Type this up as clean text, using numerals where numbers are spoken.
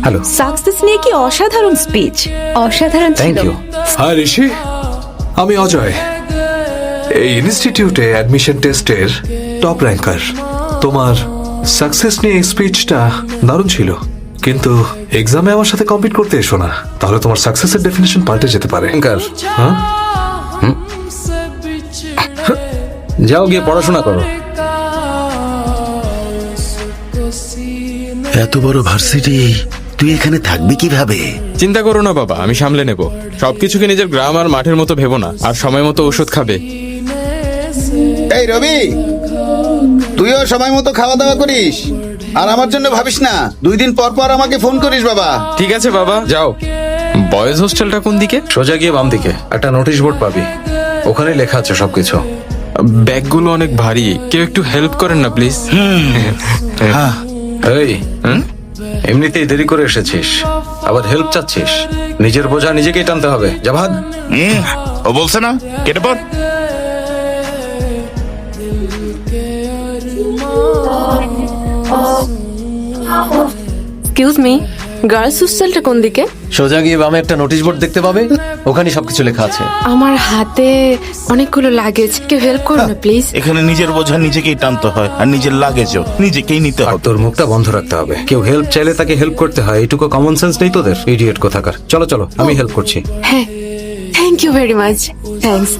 Hello. Success নিয়ে কি অসাধারণ স্পিচ, অসাধারণ ছিল। Thank you. হাই ঋষি, আমি অজয়, এই ইনস্টিটিউটে অ্যাডমিশন টেস্টের টপ র্যাঙ্কার। তোমার সাকসেস নিয়ে স্পিচটা দারুণ ছিল, কিন্তু এক্সামে আমার সাথে কম্পিট করতে এসো না, তাহলে তোমার সাকসেসের ডেফিনেশন পাল্টে যেতে পারে। অঙ্কার, হ্যাঁ, যাও গিয়ে পড়াশোনা করো। এত বড় ভার্সিটি, তুই এখানে থাকবি কিভাবে? চিন্তা করো না বাবা, আমি সামলে নেব সবকিছুকে। নিজের গ্রাম আর মাঠের মতো ভেবো না, আর সময় মতো ওষুধ খাবে। এই রবি, তুইও সময় মতো খাওয়া দাওয়া করিস, আর আমার জন্য ভাবিস না। 2 দিন পর পর আমাকে ফোন করিস বাবা। ঠিক আছে বাবা, যাও। বয়েজ হোস্টেলটা কোন দিকে? সোজা গিয়ে বাম দিকে একটা নোটিশ বোর্ড পাবি, ওখানে লেখা আছে সবকিছু। ব্যাগগুলো অনেক ভারী, কেউ একটু হেল্প করেন না প্লিজ। হ্যাঁ, এই, এমনিতেই দেরি করে এসেছিস, আবার হেল্প চাচ্ছিস? নিজের বোঝা নিজেকেই টানতে হবে। যা ভাগ। ও বলছে না কেটে পড়। এক্সকিউজ মি, গার্লস হোস্টেলটা কোন দিকে? সোজা গিয়ে বামে একটা নোটিশ বোর্ড দেখতে পাবে, ওখানে সবকিছু লেখা আছে। আমার হাতে অনেকগুলো লাগেজ, কেউ হেল্প করো না প্লিজ। এখানে নিজের বোঝা নিজেকেই টানতে হয়, আর নিজের লাগেজও নিজেকেই নিতে আর হবে। তোর মুখটা বন্ধ রাখতে হবে। কেউ হেল্প চাইলে তাকে হেল্প করতে হয়, এইটুকু কমন সেন্স নেই তোদের? ইডিয়েট কোথাকার। চলো চলো, আমি হেল্প করছি। হ্যাঁ, thank you very much. Thanks.